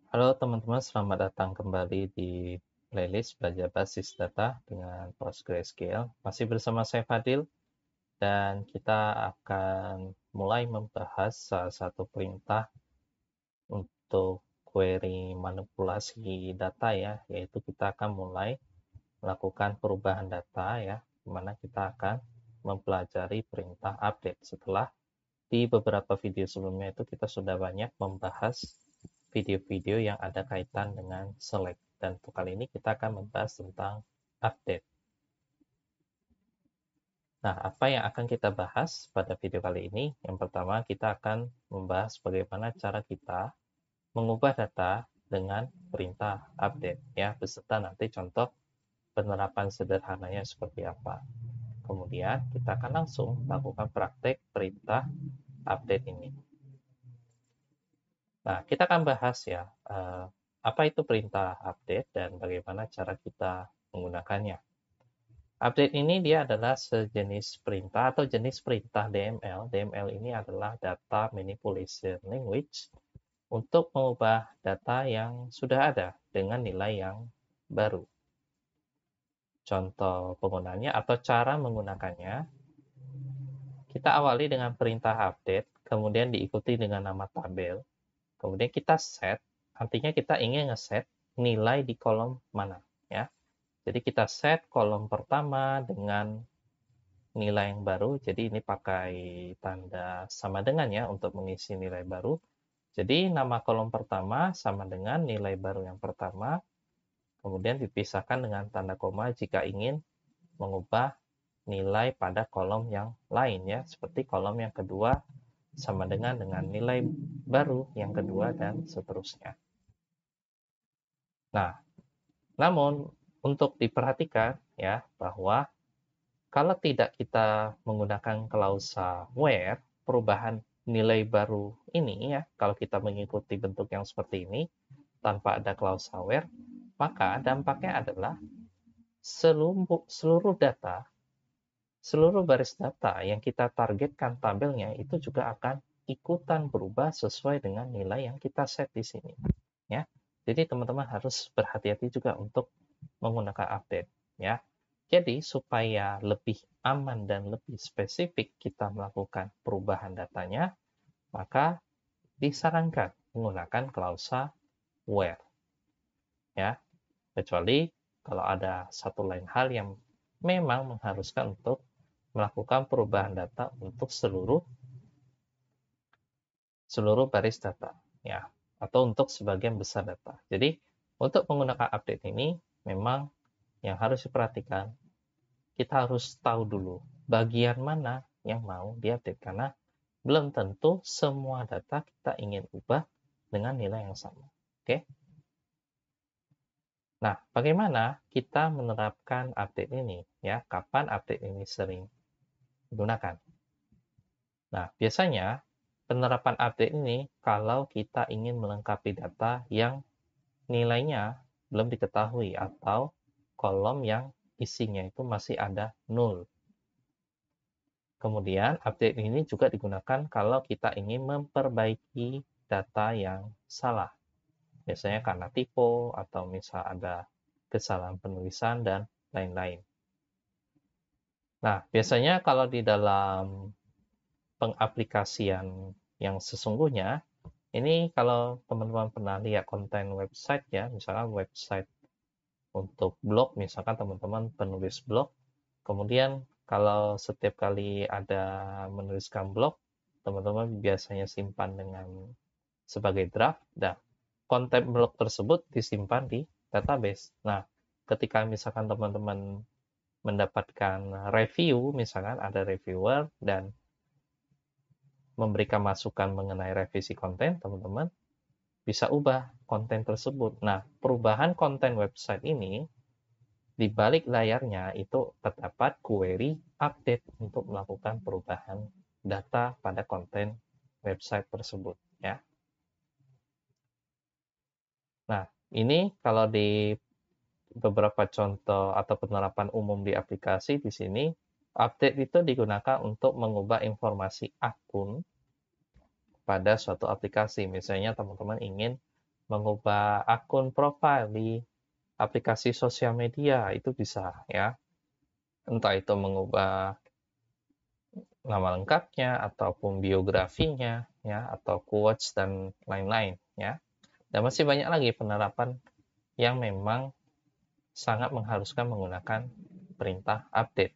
Halo teman-teman, selamat datang kembali di playlist Belajar Basis Data dengan PostgreSQL. Masih bersama saya Fadil, dan kita akan mulai membahas salah satu perintah untuk query manipulasi data ya, yaitu kita akan mulai melakukan perubahan data ya, di mana kita akan mempelajari perintah update. Setelah di beberapa video sebelumnya itu kita sudah banyak membahas video-video yang ada kaitan dengan select. Dan untuk kali ini kita akan membahas tentang update. Nah, apa yang akan kita bahas pada video kali ini? Yang pertama, kita akan membahas bagaimana cara kita mengubah data dengan perintah update ya, beserta nanti contoh penerapan sederhananya seperti apa. Kemudian kita akan langsung melakukan praktek perintah update ini. Nah, kita akan bahas ya, apa itu perintah update dan bagaimana cara kita menggunakannya. Update ini dia adalah sejenis perintah atau jenis perintah DML. DML ini adalah Data Manipulation Language untuk mengubah data yang sudah ada dengan nilai yang baru. Contoh penggunaannya atau cara menggunakannya, kita awali dengan perintah update, kemudian diikuti dengan nama tabel, kemudian kita set, artinya kita ingin ngeset nilai di kolom mana ya. Jadi kita set kolom pertama dengan nilai yang baru, jadi ini pakai tanda sama dengan ya untuk mengisi nilai baru. Jadi nama kolom pertama sama dengan nilai baru yang pertama, kemudian dipisahkan dengan tanda koma jika ingin mengubah nilai pada kolom yang lain ya, seperti kolom yang kedua sama dengan nilai baru yang kedua dan seterusnya. Nah, namun untuk diperhatikan ya bahwa kalau tidak kita menggunakan klausa where, perubahan nilai baru ini ya, kalau kita mengikuti bentuk yang seperti ini tanpa ada klausa where, maka dampaknya adalah seluruh data, seluruh baris data yang kita targetkan tabelnya itu juga akan ikutan berubah sesuai dengan nilai yang kita set di sini ya. Jadi teman-teman harus berhati-hati juga untuk menggunakan update ya. Jadi supaya lebih aman dan lebih spesifik kita melakukan perubahan datanya, maka disarankan menggunakan klausa where ya. Kecuali kalau ada satu lain hal yang memang mengharuskan untuk melakukan perubahan data untuk seluruh baris data ya, atau untuk sebagian besar data. Jadi untuk menggunakan update ini memang yang harus diperhatikan, kita harus tahu dulu bagian mana yang mau diupdate, karena belum tentu semua data kita ingin ubah dengan nilai yang sama. Oke? Nah, bagaimana kita menerapkan update ini? Ya, kapan update ini sering digunakan? Nah, biasanya penerapan update ini kalau kita ingin melengkapi data yang nilainya belum diketahui atau kolom yang isinya itu masih ada 0. Kemudian update ini juga digunakan kalau kita ingin memperbaiki data yang salah. Biasanya karena typo atau misal ada kesalahan penulisan dan lain-lain. Nah, biasanya kalau di dalam pengaplikasian yang sesungguhnya, ini kalau teman-teman pernah lihat konten website ya, misalkan website untuk blog, misalkan teman-teman penulis blog, kemudian kalau setiap kali ada menuliskan blog, teman-teman biasanya simpan dengan sebagai draft, dan konten blog tersebut disimpan di database. Nah, ketika misalkan teman-teman mendapatkan review, misalkan ada reviewer dan memberikan masukan mengenai revisi konten, teman-teman bisa ubah konten tersebut. Nah, perubahan konten website ini di balik layarnya itu terdapat query update untuk melakukan perubahan data pada konten website tersebut ya. Nah, ini kalau di beberapa contoh atau penerapan umum di aplikasi di sini, update itu digunakan untuk mengubah informasi akun pada suatu aplikasi. Misalnya teman-teman ingin mengubah akun profil di aplikasi sosial media, itu bisa ya. Entah itu mengubah nama lengkapnya, ataupun biografinya, ya, atau quotes, dan lain-lain, ya. Dan masih banyak lagi penerapan yang memang sangat mengharuskan menggunakan perintah update.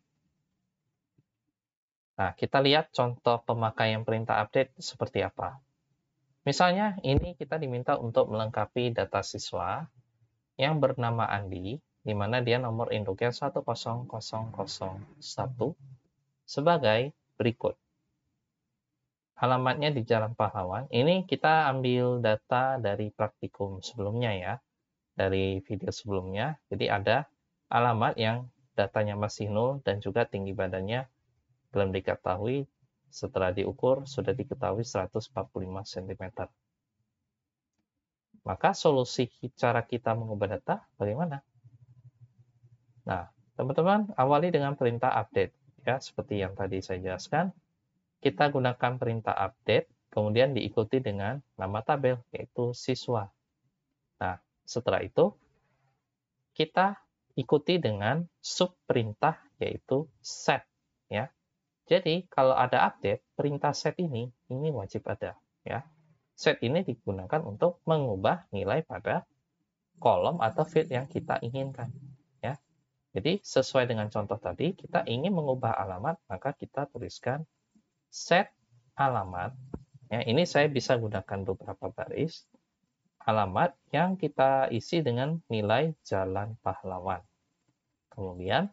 Nah, kita lihat contoh pemakaian perintah update seperti apa. Misalnya, ini kita diminta untuk melengkapi data siswa yang bernama Andi, di mana dia nomor induknya 10001 sebagai berikut. Alamatnya di Jalan Pahlawan. Ini kita ambil data dari praktikum sebelumnya ya, dari video sebelumnya. Jadi ada alamat yang datanya masih 0 dan juga tinggi badannya belum diketahui, setelah diukur sudah diketahui 145 cm. Maka solusi cara kita mengubah data bagaimana? Nah, teman-teman awali dengan perintah update. Ya, seperti yang tadi saya jelaskan, kita gunakan perintah update, kemudian diikuti dengan nama tabel, yaitu siswa. Nah, setelah itu, kita ikuti dengan subperintah, yaitu set. Ya. Jadi, kalau ada update, perintah set ini wajib ada. Ya. Set ini digunakan untuk mengubah nilai pada kolom atau field yang kita inginkan. Ya. Jadi, sesuai dengan contoh tadi, kita ingin mengubah alamat, maka kita tuliskan set alamat. Ya, ini saya bisa gunakan beberapa baris. Alamat yang kita isi dengan nilai Jalan Pahlawan. Kemudian,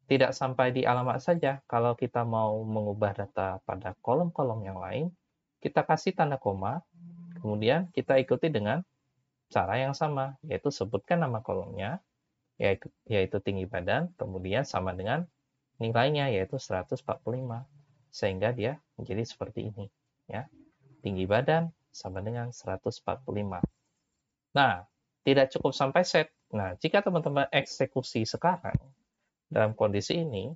tidak sampai di alamat saja. Kalau kita mau mengubah data pada kolom-kolom yang lain, kita kasih tanda koma, kemudian kita ikuti dengan cara yang sama, yaitu sebutkan nama kolomnya, yaitu tinggi badan, kemudian sama dengan nilainya, yaitu 145. Sehingga dia menjadi seperti ini. Ya. Tinggi badan sama dengan 145. Nah, tidak cukup sampai set. Nah, jika teman-teman eksekusi sekarang, dalam kondisi ini,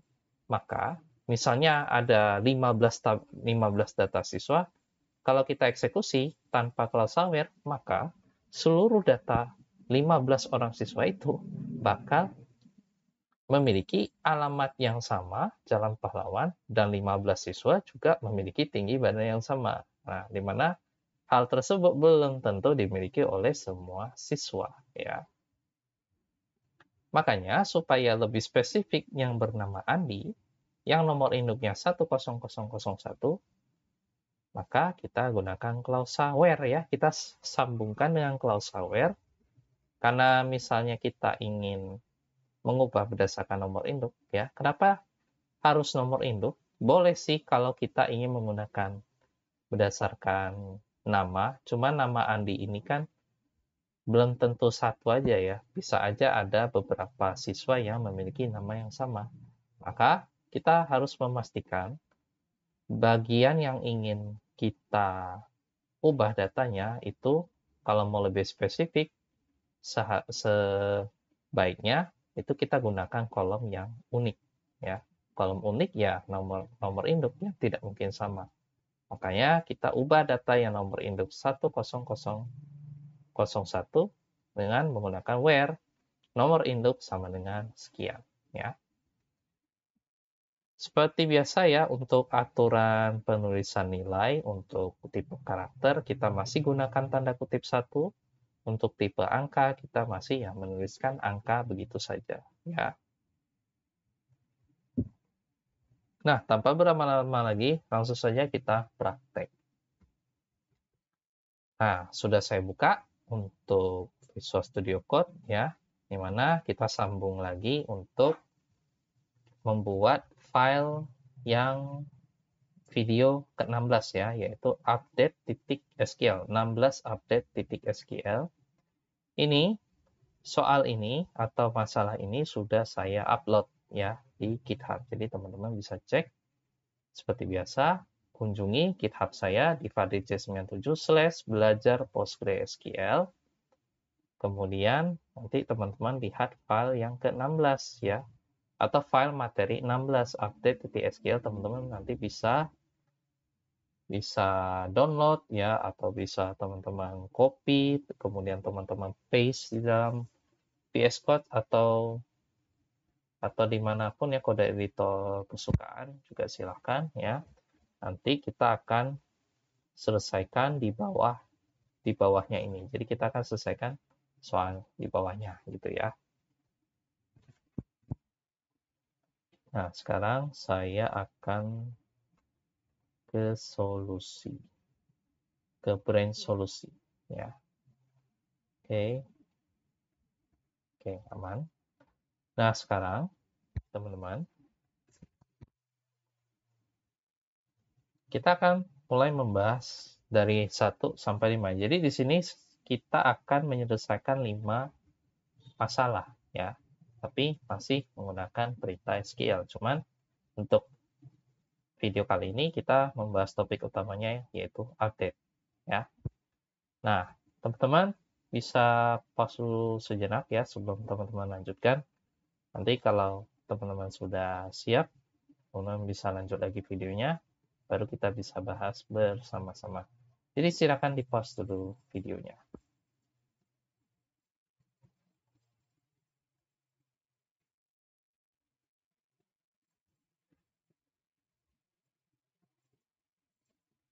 maka misalnya ada 15 data siswa, kalau kita eksekusi tanpa clause aware, maka seluruh data 15 orang siswa itu bakal memiliki alamat yang sama, Jalan Pahlawan, dan 15 siswa juga memiliki tinggi badan yang sama. Nah, di mana hal tersebut belum tentu dimiliki oleh semua siswa, ya. Makanya, supaya lebih spesifik yang bernama Andi, yang nomor induknya 10001, maka kita gunakan clause where ya. Kita sambungkan dengan clause where, karena misalnya kita ingin mengubah berdasarkan nomor induk, ya. Kenapa harus nomor induk? Boleh sih kalau kita ingin menggunakan berdasarkan nama, cuma nama Andi ini kan belum tentu satu aja ya, bisa aja ada beberapa siswa yang memiliki nama yang sama. Maka kita harus memastikan bagian yang ingin kita ubah datanya itu, kalau mau lebih spesifik, sebaiknya itu kita gunakan kolom yang unik. Ya. Kolom unik ya nomor induknya tidak mungkin sama. Makanya kita ubah data yang nomor induk 10001 dengan menggunakan where nomor induk sama dengan sekian, ya. Seperti biasa ya, untuk aturan penulisan nilai untuk tipe karakter kita masih gunakan tanda kutip 1. Untuk tipe angka kita masih ya menuliskan angka begitu saja, ya. Nah, tanpa berlama-lama lagi, langsung saja kita praktek. Nah, sudah saya buka untuk Visual Studio Code ya, di mana kita sambung lagi untuk membuat file yang video ke-16 ya, yaitu update.sql, 16 update.sql. Ini soal ini atau masalah ini sudah saya upload ya di GitHub. Jadi teman-teman bisa cek seperti biasa. Kunjungi GitHub saya di fadlij97/belajar PostgreSQL. Kemudian nanti teman-teman lihat file yang ke-16 ya, atau file materi 16 update.sql. Teman-teman nanti bisa bisa download ya, atau bisa teman-teman copy, kemudian teman-teman paste di dalam VS Code atau dimanapun ya, kode editor kesukaan juga silahkan ya. Nanti kita akan selesaikan di bawahnya ini. Jadi kita akan selesaikan soal di bawahnya gitu ya. Nah, sekarang saya akan ke solusi, ke brain solusi ya. Oke. Oke, aman. Nah, sekarang teman-teman, kita akan mulai membahas dari 1 sampai 5. Jadi di sini kita akan menyelesaikan 5 masalah ya. Tapi masih menggunakan perintah SQL. Cuman untuk video kali ini kita membahas topik utamanya yaitu update ya. Nah, teman-teman bisa pause dulu sejenak ya sebelum teman-teman lanjutkan. Nanti kalau teman-teman sudah siap, teman-teman bisa lanjut lagi videonya, baru kita bisa bahas bersama-sama. Jadi silakan di pause dulu videonya.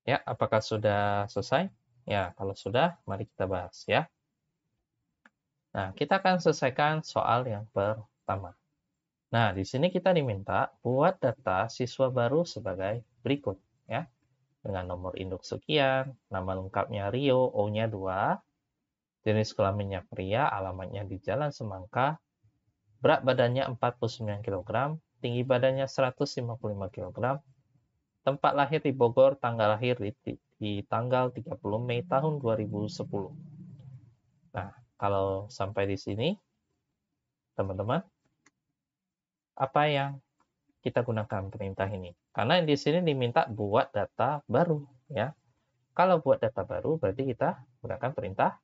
Ya, apakah sudah selesai? Ya, kalau sudah, mari kita bahas ya. Nah, kita akan selesaikan soal yang pertama. Nah, di sini kita diminta buat data siswa baru sebagai berikut ya. Dengan nomor induk sekian, nama lengkapnya Rio, O-nya 2, jenis kelaminnya pria, alamatnya di Jalan Semangka, berat badannya 49 kg, tinggi badannya 155 kg, tempat lahir di Bogor, tanggal lahir di tanggal 30 Mei tahun 2010. Nah, kalau sampai di sini, teman-teman, apa yang kita gunakan perintah ini? Karena di sini diminta buat data baru, ya. Kalau buat data baru, berarti kita gunakan perintah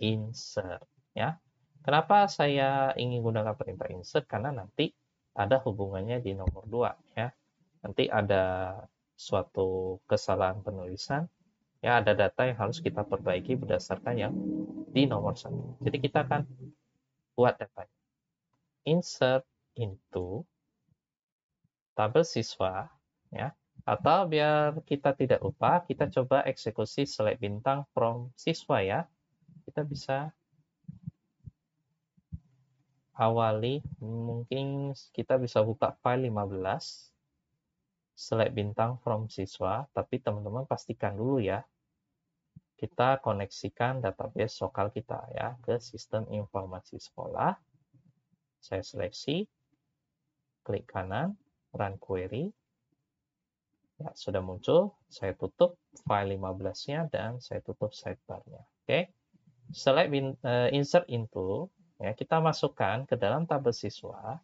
insert, ya. Kenapa saya ingin gunakan perintah insert? Karena nanti ada hubungannya di nomor 2, ya. Nanti ada suatu kesalahan penulisan, ya ada data yang harus kita perbaiki berdasarkan yang di nomor 1. Jadi kita akan buat datanya. Insert into tabel siswa, ya. Atau biar kita tidak lupa, kita coba eksekusi select bintang from siswa ya. Kita bisa awali, mungkin kita bisa buka file 15, select bintang from siswa, tapi teman-teman pastikan dulu ya, kita koneksikan database lokal kita ya ke sistem informasi sekolah. Saya seleksi, klik kanan, run query. Ya, sudah muncul, saya tutup file 15-nya dan saya tutup sidebar-nya. Oke. Select insert into, ya, kita masukkan ke dalam tabel siswa.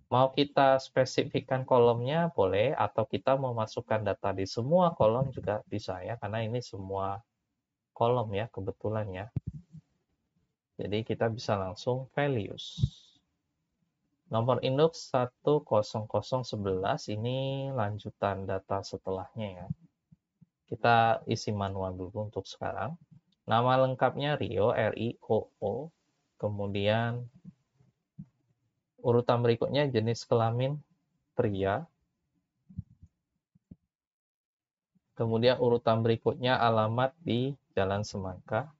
Mau kita spesifikkan kolomnya boleh, atau kita mau masukkan data di semua kolom juga bisa ya, karena ini semua kolom ya kebetulan ya. Jadi kita bisa langsung values. Nomor induk 10011 ini lanjutan data setelahnya ya. Kita isi manual dulu untuk sekarang. Nama lengkapnya Rio, R-I-O-O. Kemudian urutan berikutnya jenis kelamin pria. Kemudian urutan berikutnya alamat di Jalan Semangka.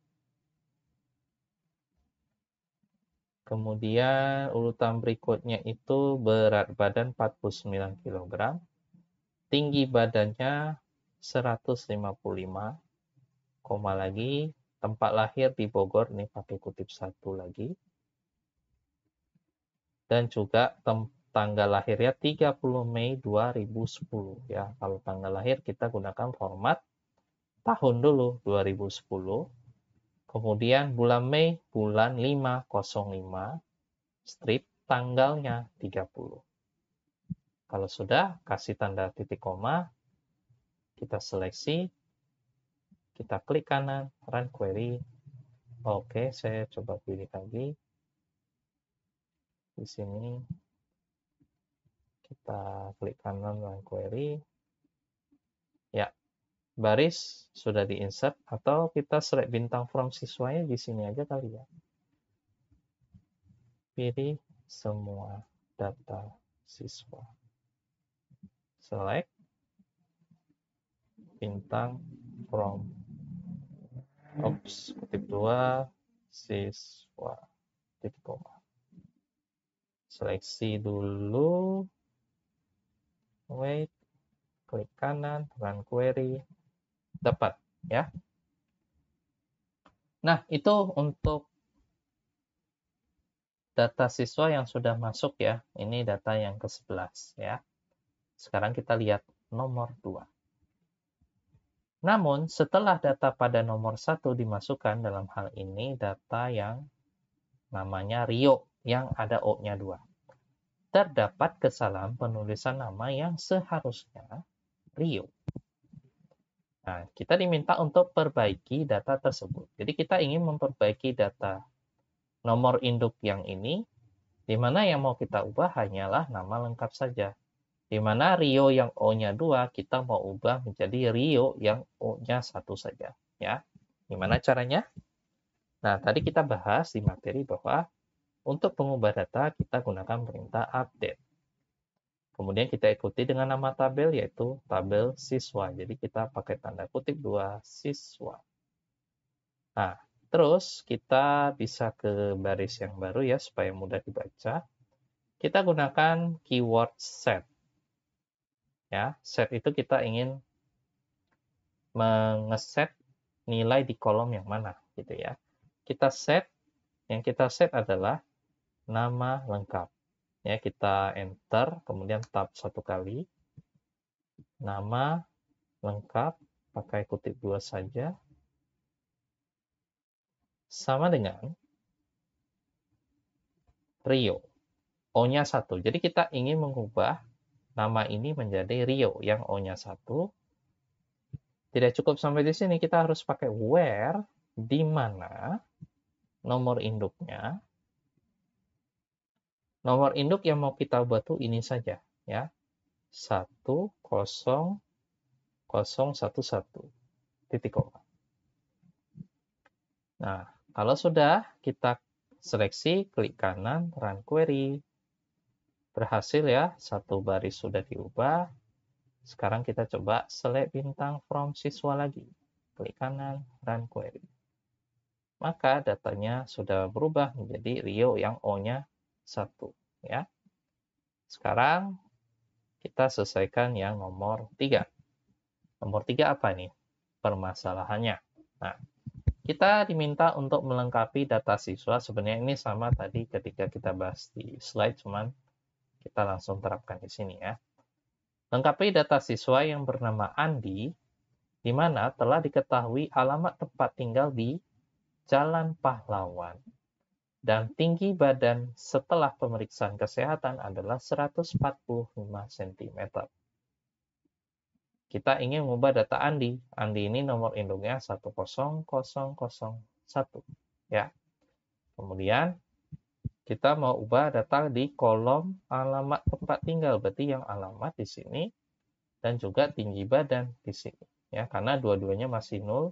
Kemudian urutan berikutnya itu berat badan 49 kg. Tinggi badannya 155, koma lagi, tempat lahir di Bogor, ini pakai kutip 1 lagi. Dan juga tanggal lahirnya 30 Mei 2010 ya. Kalau tanggal lahir kita gunakan format tahun dulu 2010. Kemudian bulan Mei bulan 505, strip tanggalnya 30. Kalau sudah, kasih tanda titik koma, kita seleksi, kita klik kanan, run query. Oke, saya coba pilih lagi. Di sini kita klik kanan, run query. baris sudah di-insert, atau kita select bintang from siswanya di sini aja kali ya. Pilih semua data siswa. Select bintang from kutip 2 siswa titik koma. Seleksi dulu, wait, klik kanan, run query, dapat ya. Nah, itu untuk data siswa yang sudah masuk ya. Ini data yang ke-11 ya. Sekarang kita lihat nomor 2. Namun, setelah data pada nomor 1 dimasukkan, dalam hal ini data yang namanya Rio, yang ada O-nya 2. Terdapat kesalahan penulisan nama yang seharusnya Rio. Nah, kita diminta untuk perbaiki data tersebut. Jadi kita ingin memperbaiki data nomor induk yang ini, di mana yang mau kita ubah hanyalah nama lengkap saja. Di mana Rio yang O-nya 2, kita mau ubah menjadi Rio yang O-nya 1 saja. Ya. Gimana caranya? Nah, tadi kita bahas di materi bahwa untuk pengubah data, kita gunakan perintah update. Kemudian kita ikuti dengan nama tabel, yaitu tabel siswa. Jadi kita pakai tanda kutip 2 siswa. Nah, terus kita bisa ke baris yang baru ya, supaya mudah dibaca. Kita gunakan keyword set. Ya, set itu kita ingin mengeset nilai di kolom yang mana, gitu ya. Kita set, yang kita set adalah nama lengkap. Ya, kita enter, kemudian tab 1 kali. Nama lengkap, pakai kutip 2 saja. Sama dengan Rio. O-nya 1. Jadi kita ingin mengubah nama ini menjadi Rio yang O-nya 1. Tidak cukup sampai di sini, kita harus pakai where, di mana nomor induknya. Nomor induk yang mau kita ubah tuh ini saja, ya. 10011 titik koma. Nah, kalau sudah kita seleksi, klik kanan, run query. Berhasil ya, satu baris sudah diubah. Sekarang kita coba select bintang from siswa lagi. Klik kanan, run query. Maka datanya sudah berubah menjadi Rio yang O-nya 1. Ya. Sekarang kita selesaikan yang nomor 3. Nomor 3 apa nih permasalahannya? Nah, kita diminta untuk melengkapi data siswa. Sebenarnya ini sama tadi ketika kita bahas di slide, cuman kita langsung terapkan di sini ya. Lengkapi data siswa yang bernama Andi, di mana telah diketahui alamat tempat tinggal di Jalan Pahlawan, dan tinggi badan setelah pemeriksaan kesehatan adalah 145 cm. Kita ingin mengubah data Andi. Andi ini nomor induknya 10001. Ya. Kemudian kita mau ubah data di kolom alamat tempat tinggal. Berarti yang alamat di sini dan juga tinggi badan di sini. Ya, karena dua-duanya masih 0,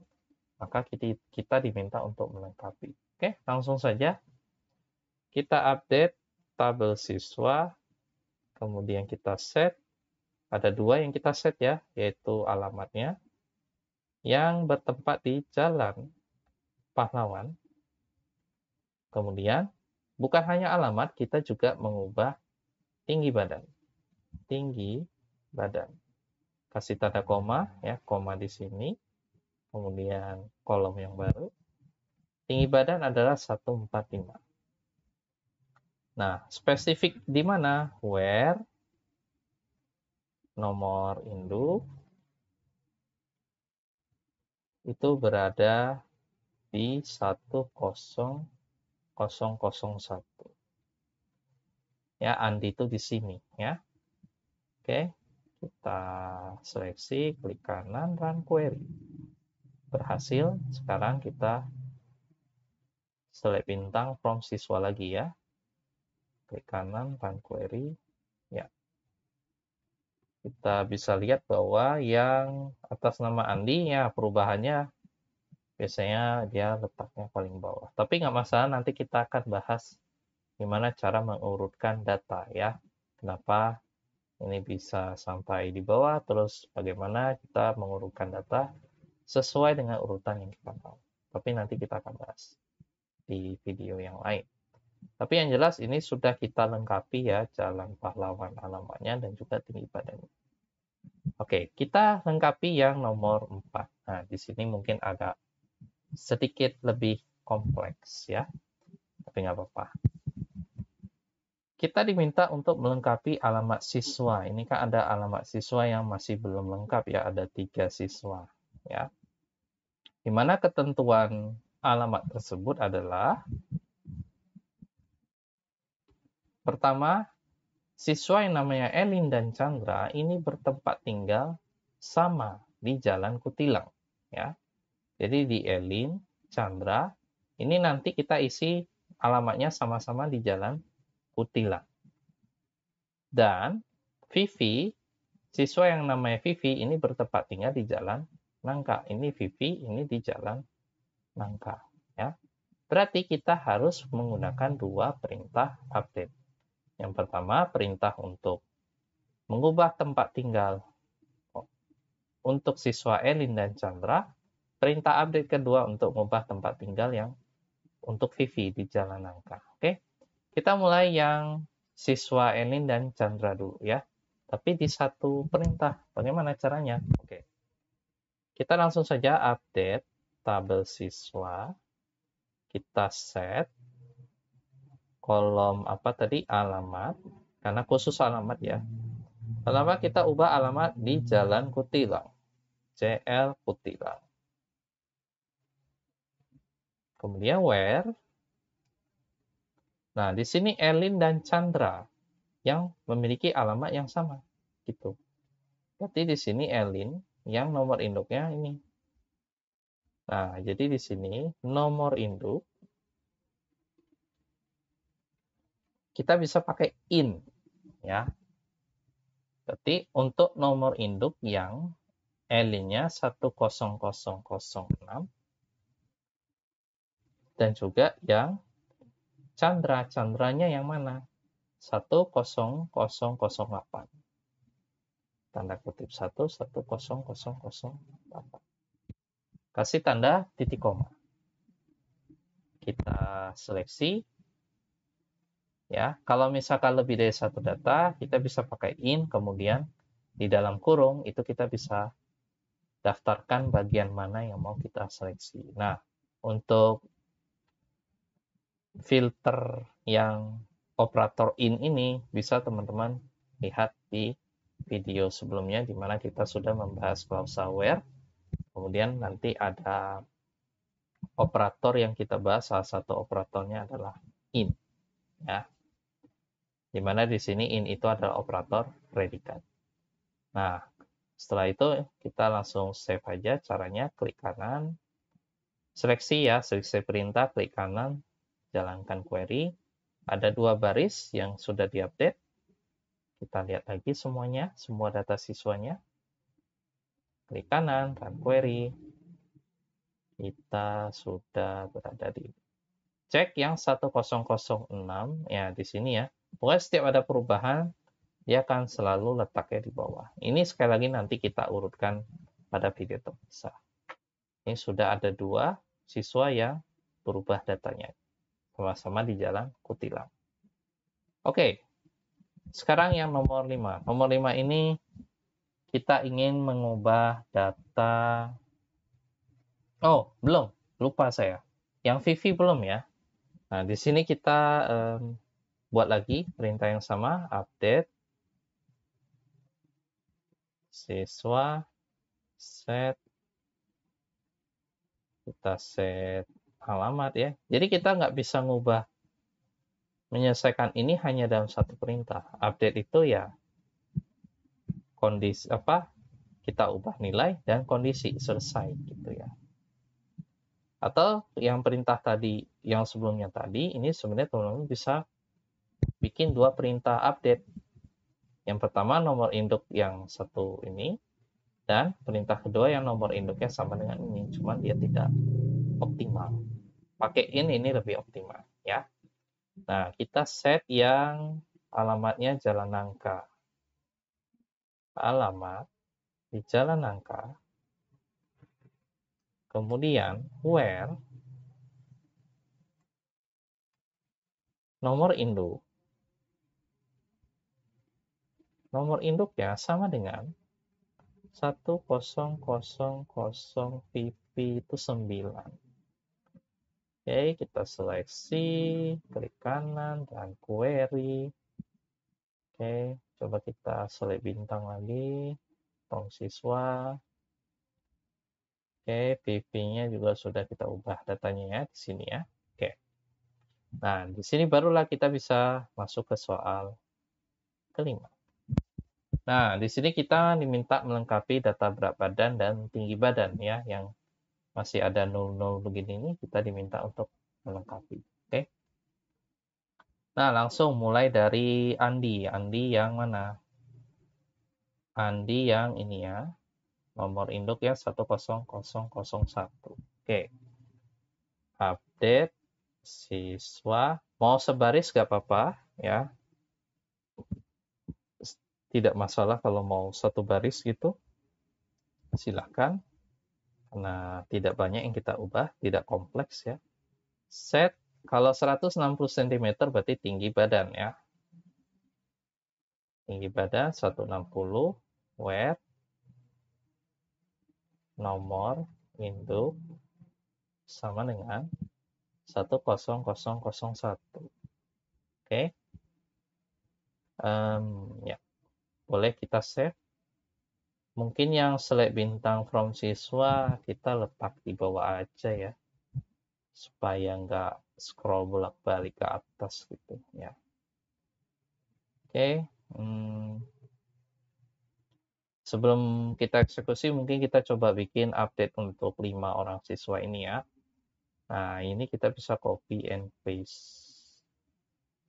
maka kita diminta untuk melengkapi. Oke, langsung saja. Kita update tabel siswa, kemudian kita set. Ada 2 yang kita set ya, yaitu alamatnya yang bertempat di Jalan Pahlawan. Kemudian, bukan hanya alamat, kita juga mengubah tinggi badan. Tinggi badan. Kasih tanda koma, ya, koma di sini. Kemudian kolom yang baru. Tinggi badan adalah 145. Nah, spesifik di mana? Where nomor induk itu berada di 10001. Ya, Andi itu di sini ya. Oke, kita seleksi, klik kanan, run query. Berhasil. Sekarang kita select bintang from siswa lagi ya. Klik kanan, run query. Ya. kita bisa lihat bahwa yang atas nama Andi ya perubahannya biasanya dia letaknya paling bawah. Tapi nggak masalah, nanti kita akan bahas gimana cara mengurutkan data ya. Kenapa ini bisa sampai di bawah, terus bagaimana kita mengurutkan data sesuai dengan urutan yang kita mau. Tapi nanti kita akan bahas di video yang lain. Tapi yang jelas ini sudah kita lengkapi ya, Jalan Pahlawan alamatnya dan juga tinggi badannya. Oke, kita lengkapi yang nomor 4. Nah, di sini mungkin agak sedikit lebih kompleks ya, tapi nggak apa-apa. Kita diminta untuk melengkapi alamat siswa. Ini kan ada alamat siswa yang masih belum lengkap ya, ada 3 siswa ya. Di mana ketentuan alamat tersebut adalah pertama, siswa yang namanya Elin dan Chandra ini bertempat tinggal sama di Jalan Kutilang ya. Jadi di Elin, Chandra, ini nanti kita isi alamatnya sama-sama di Jalan Kutilang. Dan Vivi, siswa yang namanya Vivi ini bertempat tinggal di Jalan Nangka. Ini Vivi, ini di Jalan Nangka ya. Berarti kita harus menggunakan 2 perintah update. Yang pertama, perintah untuk mengubah tempat tinggal untuk siswa Elin dan Chandra. Perintah update kedua untuk mengubah tempat tinggal yang untuk Vivi di Jalan Nangka. Oke, kita mulai yang siswa Elin dan Chandra dulu ya. Tapi di satu perintah, bagaimana caranya? Oke, kita langsung saja update tabel siswa. Kita set kolom apa tadi, alamat, karena khusus alamat ya. Alamat kita ubah alamat di Jalan Kutilang, JL Kutilang. Kemudian where. Nah, di sini Elin dan Chandra yang memiliki alamat yang sama, gitu. Berarti di sini Elin yang nomor induknya ini. Nah, jadi di sini nomor induk kita bisa pakai in ya. Berarti untuk nomor induk yang Elin-nya 10006 dan juga yang Chandra-nya yang mana? 10008. Tanda kutip 10008. Kasih tanda titik koma. Kita seleksi. Ya, kalau misalkan lebih dari satu data, kita bisa pakai in, kemudian di dalam kurung itu kita bisa daftarkan bagian mana yang mau kita seleksi. Nah, untuk filter yang operator in ini bisa teman-teman lihat di video sebelumnya di mana kita sudah membahas klausa where. Kemudian nanti ada operator yang kita bahas, salah satu operatornya adalah in ya. Dimana di sini in itu adalah operator predikat. Nah, setelah itu kita langsung save aja caranya, klik kanan, seleksi ya, seleksi perintah, klik kanan, jalankan query. Ada 2 baris yang sudah diupdate. Kita lihat lagi semuanya, semua data siswanya. Klik kanan, run query. Kita sudah berada di cek yang 1006 ya di sini ya. Pokoknya setiap ada perubahan, dia akan selalu letaknya di bawah. Ini sekali lagi nanti kita urutkan pada video terpisah. Ini sudah ada 2 siswa yang berubah datanya. Sama-sama di Jalan Kutilang. Oke, sekarang yang nomor 5. Nomor 5 ini kita ingin mengubah data. Oh, belum. Lupa saya. Yang Vivi belum ya. Nah, di sini kita buat lagi perintah yang sama, update siswa, set, kita set alamat ya. Jadi kita nggak bisa ngubah, menyelesaikan ini hanya dalam satu perintah. Update itu ya kondisi apa, kita ubah nilai dan kondisi selesai gitu ya. Atau yang perintah tadi, yang sebelumnya tadi, ini sebenarnya teman-teman bisa bikin 2 perintah update. Yang pertama nomor induk yang satu ini, dan perintah kedua yang nomor induknya sama dengan ini, cuman dia tidak optimal. Pakai ini lebih optimal ya. Nah, kita set yang alamatnya Jalan Nangka. Alamat di Jalan Nangka. Kemudian where nomor induk. Nomor induknya sama dengan 1000 VP itu 9. Oke, kita seleksi, klik kanan, dan query. Oke, coba kita select bintang lagi, tong siswa. Oke, VP-nya juga sudah kita ubah datanya ya di sini ya. Oke. Nah, di sini barulah kita bisa masuk ke soal kelima. Nah, di sini kita diminta melengkapi data berat badan dan tinggi badan ya, yang masih ada 00 begini ini kita diminta untuk melengkapi. Oke. Nah, langsung mulai dari Andi. Andi yang mana? Andi yang ini ya. Nomor induk ya 10001. Oke. Update siswa. Mau sebaris gak apa-apa ya. Tidak masalah kalau mau satu baris gitu. Silahkan. Karena tidak banyak yang kita ubah, tidak kompleks ya. Set, kalau 160 cm berarti tinggi badan ya. Tinggi badan 160, where, nomor induk sama dengan 10001. Oke. Ya, boleh kita save. Mungkin yang select bintang from siswa kita letak di bawah aja ya, supaya nggak scroll bolak-balik ke atas gitu ya. Oke. Sebelum kita eksekusi, mungkin kita coba bikin update untuk 5 orang siswa ini ya. Nah, ini kita bisa copy and paste.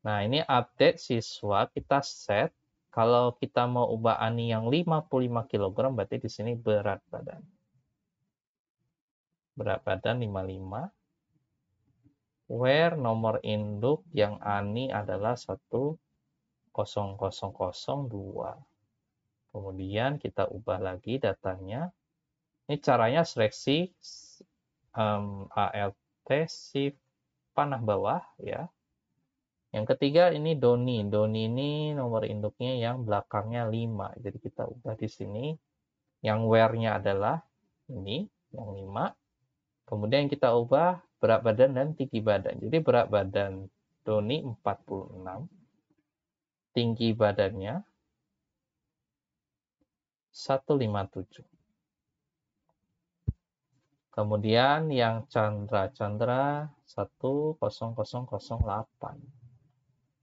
Nah, ini update siswa kita set. Kalau kita mau ubah Ani yang 55 kg, berarti di sini berat badan. Berat badan 55. Where nomor induk yang Ani adalah 10002. Kemudian kita ubah lagi datanya. Ini caranya seleksi ALT shift panah bawah ya. Yang ketiga ini Doni. Doni ini nomor induknya yang belakangnya 5. Jadi kita ubah di sini. Yang where-nya adalah ini, yang 5. Kemudian kita ubah berat badan dan tinggi badan. Jadi berat badan Doni 46. Tinggi badannya 157. Kemudian yang Chandra 10008.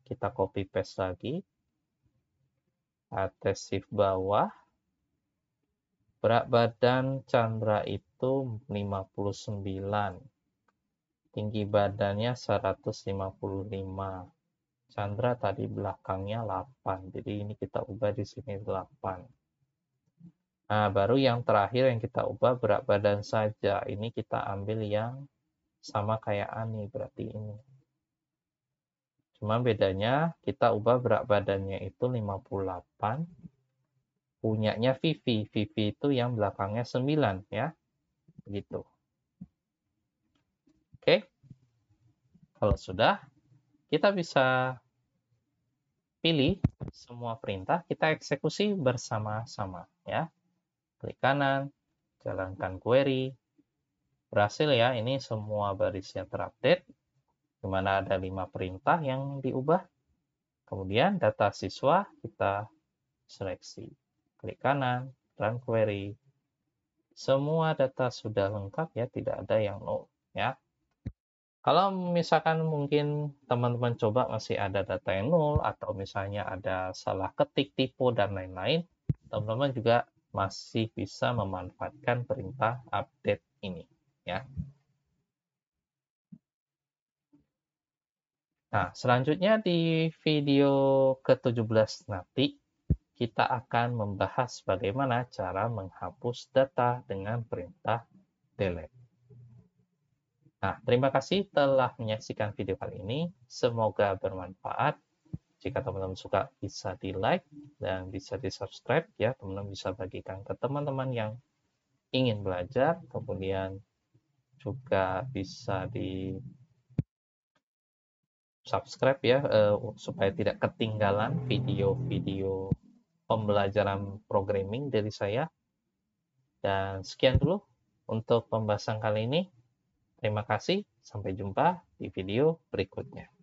Kita copy paste lagi. Atas shift bawah. Berat badan Chandra itu 59. Tinggi badannya 155. Chandra tadi belakangnya 8. Jadi ini kita ubah di sini 8. Nah, baru yang terakhir yang kita ubah berat badan saja. Ini kita ambil yang sama kayak Ani, berarti ini. Cuma bedanya kita ubah berat badannya itu 58. Punyanya Vivi. Vivi itu yang belakangnya 9 ya. Begitu. Oke. Kalau sudah, kita bisa pilih semua perintah, kita eksekusi bersama-sama ya. Klik kanan, jalankan query. Berhasil ya, ini semua barisnya terupdate. Di mana ada 5 perintah yang diubah. Kemudian data siswa kita seleksi. Klik kanan, run query. Semua data sudah lengkap ya, tidak ada yang nol ya. Kalau misalkan mungkin teman-teman coba masih ada data yang nol atau misalnya ada salah ketik, tipe dan lain-lain, teman-teman juga masih bisa memanfaatkan perintah update ini ya. Nah, selanjutnya di video ke-17 nanti kita akan membahas bagaimana cara menghapus data dengan perintah delete. Nah, terima kasih telah menyaksikan video kali ini. Semoga bermanfaat. Jika teman-teman suka, bisa di-like dan bisa di-subscribe ya. Teman-teman bisa bagikan ke teman-teman yang ingin belajar, kemudian juga bisa di subscribe ya, supaya tidak ketinggalan video-video pembelajaran programming dari saya. Dan sekian dulu untuk pembahasan kali ini. Terima kasih, sampai jumpa di video berikutnya.